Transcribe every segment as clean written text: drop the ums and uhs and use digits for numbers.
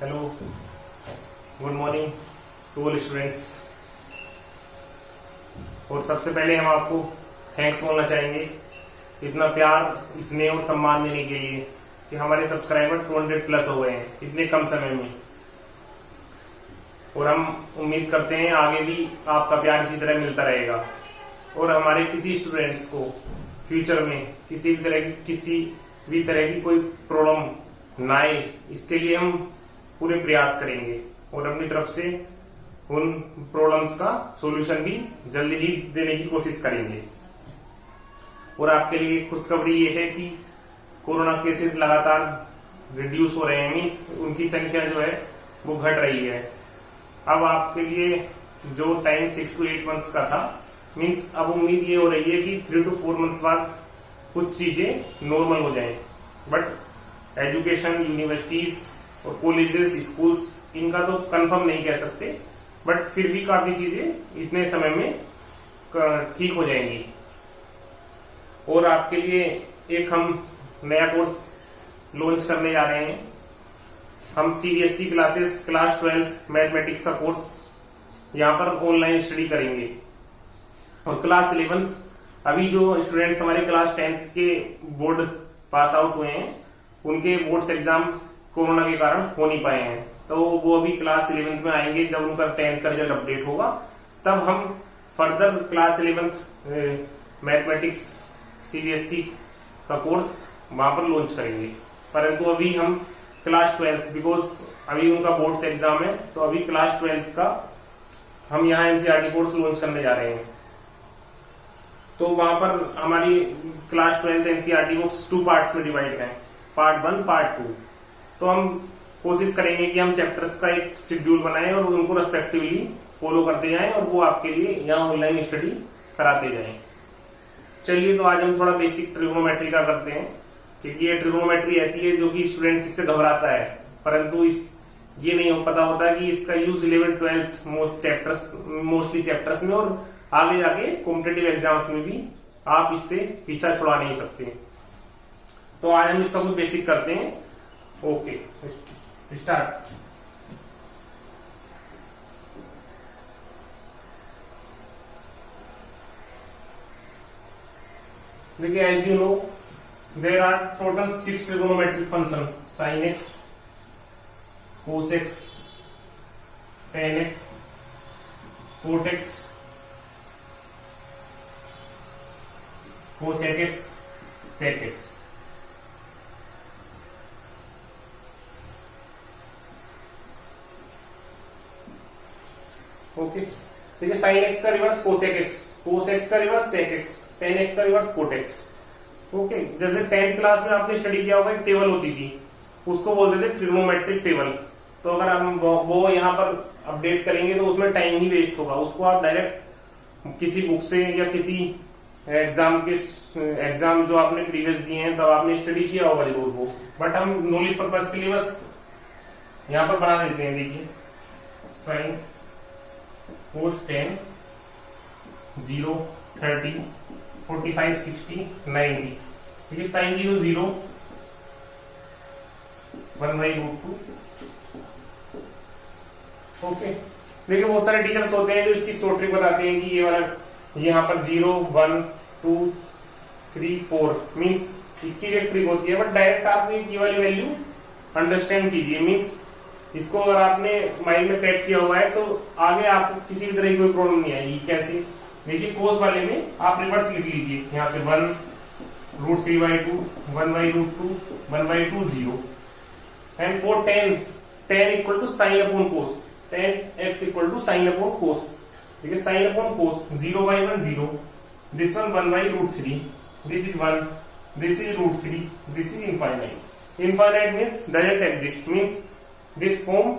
Hello, good morning to all students. और सबसे पहले हम आपको थैंक्स बोलना चाहेंगे इतना प्यार, स्नेह और सम्मान देने के लिए कि हमारे सब्सक्राइबर 200 प्लस हो गए हैं इतने कम समय में। और हम उम्मीद करते हैं आगे भी आपका प्यार इसी तरह मिलता रहेगा और हमारे किसी स्टूडेंट्स को फ्यूचर में किसी भी तरह की कोई प्रॉब्लम ना आए, इसके लिए हम पूरे प्रयास करेंगे और अपनी तरफ से उन प्रॉब्लम्स का सॉल्यूशन भी जल्दी ही देने की कोशिश करेंगे। और आपके लिए खुशखबरी ये है कि कोरोना केसेस लगातार रिड्यूस हो रहे हैं, मीन्स उनकी संख्या जो है वो घट रही है। अब आपके लिए जो टाइम 6 to 8 मंथ्स का था, मीन्स अब उम्मीद ये हो रही है कि 3 to 4 मंथ्स बाद कुछ चीजें नॉर्मल हो जाएं। बट एजुकेशन, यूनिवर्सिटीज और कॉलेजेस, स्कूल्स, इनका तो कंफर्म नहीं कह सकते, बट फिर भी काफी चीजें इतने समय में ठीक हो जाएंगी। और आपके लिए एक हम नया कोर्स लॉन्च करने जा रहे हैं। हम CBSE classes class 12th mathematics का कोर्स यहाँ पर ऑनलाइन स्टडी करेंगे। और क्लास 11th अभी जो स्टूडेंट्स हमारे क्लास 10th के बोर्ड पास आउट हुए हैं, उनके बोर्ड्स एग्जाम कोरोना के कारण हो नहीं पाए हैं, तो वो अभी क्लास 11th में आएंगे। जब उनका 10th का रिजल्ट अपडेट होगा तब हम further class 11th mathematics CBSE का कोर्स वहां पर लॉन्च करेंगे। परंतु अभी हम क्लास 12th, बिकॉज अभी उनका बोर्ड्स एग्जाम है, तो अभी क्लास 12th का हम यहाँ NCERT कोर्स लॉन्च करने जा रहे हैं। तो वहां पर हमारी class 12th NCERT books 2 parts में डिवाइड है, पार्ट 1 पार्ट 2। तो हम कोशिश करेंगे कि हम चैप्टर्स का एक शेड्यूल बनाएं और उनको रेस्पेक्टिवली फॉलो करते जाएं और वो आपके लिए यहाँ ऑनलाइन स्टडी कराते जाएं। चलिए, तो आज हम थोड़ा बेसिक ट्रिग्नोमेट्री का करते हैं, क्योंकि ये ट्रिग्नोमेट्री ऐसी है जो कि स्टूडेंट्स इससे घबराता है, परंतु ये नहीं पता होता कि इसका use 11th 12th mostly chapters में और आगे जाके कॉम्पिटेटिव एग्जाम्स में भी आप इससे पीछा छुड़ा नहीं सकते। तो आज हम इसका कुछ बेसिक करते हैं। Okay, start. देखिए, as you know there are total 6 trigonometric function: sin x, cos x, tan x, cot x, cosec x, sec x। Okay, देखिए, साइन एक्स का reverse cosec x, cos x का reverse sec x, tan x का reverse cot x. Okay, जैसे 10th class में आपने study किया होगा, एक टेबल होती थी, उसको बोलते थे ट्रिग्नोमेट्रिक टेबल। तो अगर हम वो यहाँ पर अपडेट करेंगे तो उसमें टाइम ही वेस्ट होगा। उसको आप डायरेक्ट किसी बुक से या किसी एग्जाम जो आपने प्रीवियस दिए हैं तब आपने स्टडी किया होगा जरूर वो, बट हम नॉलेज पर्पज के लिए बस यहाँ पर बना देते हैं। देखिए, साइन cos 10 0 30 45 60 90। ठीक है, साइन 0 0 1/√2। ओके, देखिए, बहुत सारे टीचर्स होते हैं जो इसकी शॉर्ट ट्रिक बताते हैं कि ये वाला यहाँ पर 0 1 2 3 4 मीन्स इसकी एक ट्रिक होती है। बट डायरेक्ट आप ये वाली वैल्यू अंडरस्टैंड कीजिए, मीन्स इसको अगर आपने माइंड में सेट किया हुआ है तो आगे आपको किसी भी तरह की कोई प्रॉब्लम नहीं आएगी। कैसे? देखिए, कोस वाले में आप रिवर्स लिख लीजिए, यहाँ से 1√3/2 1/√2 1/2 0। And for tan equal to sine upon cos, tan x equal to sine upon cos. देखिए, sine upon cos 0/1 0, this one 1/√3, this is 1, this is √3, this is infinite. Infinite means doesn't exist, means this form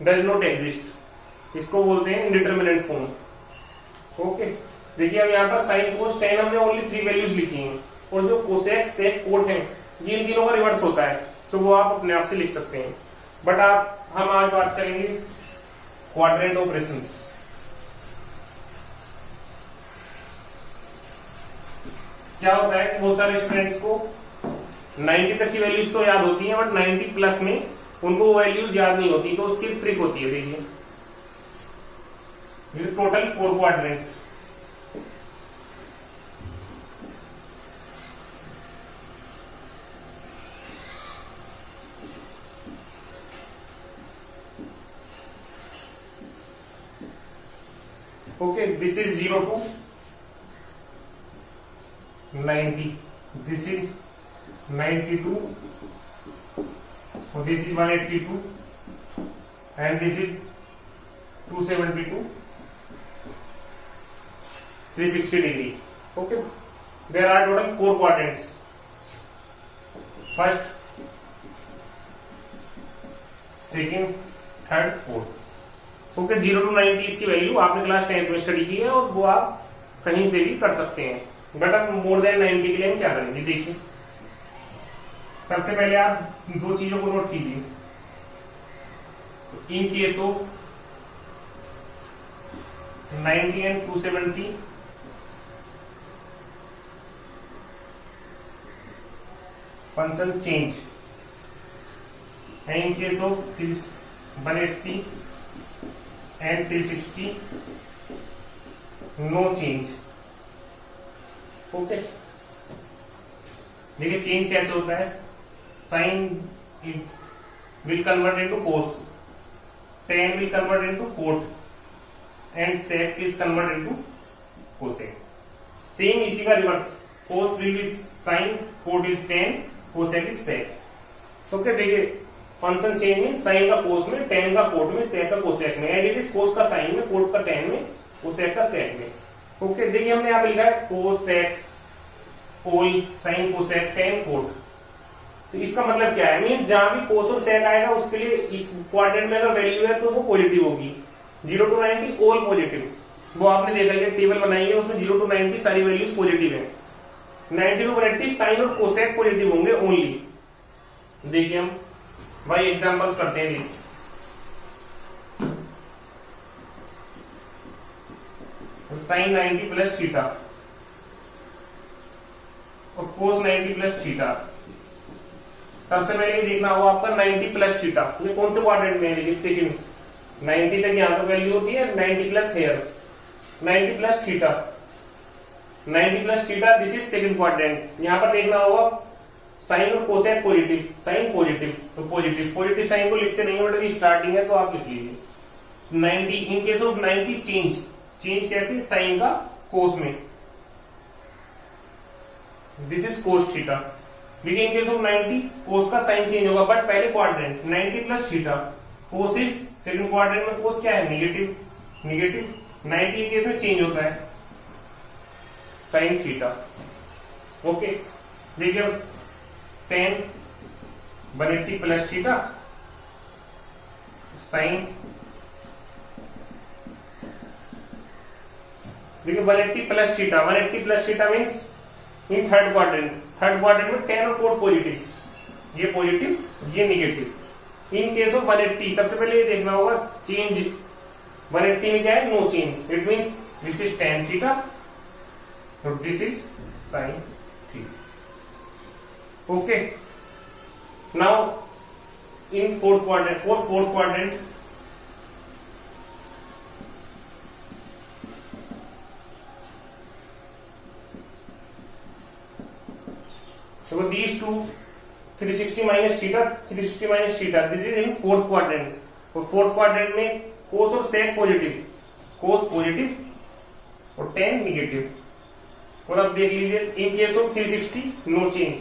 does not exist. इसको बोलते हैं indeterminate form. Okay, देखिए, अब यहाँ पर sign cos tan हमने only 3 values लिखी हैं, और जो कोसेक सेक कोट है ये इन तीनों का रिवर्स होता है, तो वो आप अपने आप से लिख सकते हैं। बट हम आज बात करेंगे क्वाड्रेंट ऑपरेशंस। क्या होता है कि बहुत सारे स्टूडेंट्स को 90 तक की वैल्यूज तो याद होती हैं, बट 90 प्लस में उनको वो वैल्यूज याद नहीं होती, तो उसकी ट्रिक होती है। देखिए total 4 quadrants, okay, this is 0 to 90, this is 92, this is 182, and this is 272, 360 degree. Okay, there are total 4 quadrants. First, second, third, fourth. Okay, 0 to 90 इसकी वैल्यू आपने क्लास 10th में स्टडी की है और वो आप कहीं से भी कर सकते हैं, बट अब मोर देन 90 के लिए हम क्या करेंगे? देखिए सबसे पहले आप 2 चीजों को नोट कीजिए। In case of 90 and 270 function change, and in case of 180 and 360 no change. Okay, देखिए चेंज कैसे होता है। Sine will convert into cos, tan will convert into cot, and sec is convert into cosec. Same इसी का reverse, cos will be sine, cot is tan, cosec is sec। Okay, देखिए function change में sine का cos में, ten का coat में, सेक का cosec में, एंड इट इज कोस का साइन में, कोट का टेन में, कोसेक का सेक में। ओके, देखिए हमने यहाँ पे लिखा है कोसेक, कोल, साइन, कोसेक, टेन, कोट। तो इसका मतलब क्या है? मींस जहां भी कोस और सेक आएगा उसके लिए इस क्वाड्रेंट में अगर वैल्यू है तो वो पॉजिटिव होगी। 0 to 90 ऑल पॉजिटिव, वो आपने देखा ये टेबल बनाई है, उसमें 0 to 90 सारी वैल्यूज पॉजिटिव है। 90 to 180 साइन और कोसेक पॉजिटिव होंगे ओनली। देखिए हम भाई एग्जांपल्स करते हैं। साइन 90 प्लस थीटा और कोस 90 प्लस थीटा। सबसे पहले देखना होगा आपका 90 प्लस थीटा, ये कौन से क्वाड्रेंट में है? देखिए सेकंड, 90 तक यहाँ पर वैल्यू होती है, 90 plus here, 90 plus theta, 90 plus theta, this is second quadrant. यहाँ पर देखना होगा साइन और कोसेक पॉजिटिव, साइन पॉजिटिव, तो पॉजिटिव पॉजिटिव साइन को लिखते नहीं है, बट स्टार्टिंग है तो आप लिख लीजिए 90। इन केस ऑफ 90 चेंज, चेंज कैसे? साइन का कोस में, दिस इज कोस थीटा। देखिए इन केस ऑफ 90 कोस का साइन चेंज होगा, बट पहले quadrant 90 plus theta, cos is second quadrant में, कोस क्या है? Negative, negative. 90 केस में चेंज होता है साइन थीटा। ओके, देखिए 10 180 प्लस थीटा, साइन, देखिए 180 plus theta, 180 plus theta means in third quadrant, third quadrant में tan और कोट पॉजिटिव, ये पॉजिटिव, ये नेगेटिव। इन केस ऑफ 180 सबसे पहले ये देखना होगा चेंज, 180 में क्या है? No change, it means this is tan theta और this is sine theta. Okay, now in fourth quadrant, fourth quadrant, so these two 360 minus theta, 360 minus theta, this is in fourth quadrant। और fourth quadrant में cos और sec positive, cos positive और tan negative. और अब देख लीजिए in case of 360 no change,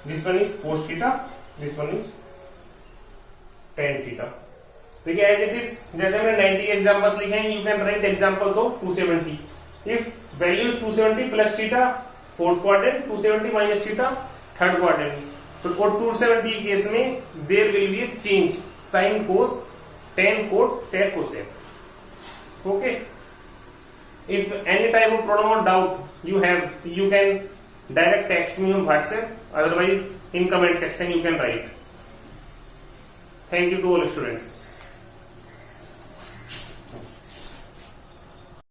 this one is cos theta, this one is tan theta. देखिए as it is, जैसे हमने 90 एग्जांपल्स लिखे हैं, you can write examples of 270। If value is 270 plus theta fourth quadrant, 270 minus theta third quadrant, तो 270 case में there will be a change, sine cos, tan cot, sec cosec. Okay, if any type of problem or doubt you have, you can direct text me on WhatsApp, otherwise in comment section you can write. Thank you to all students.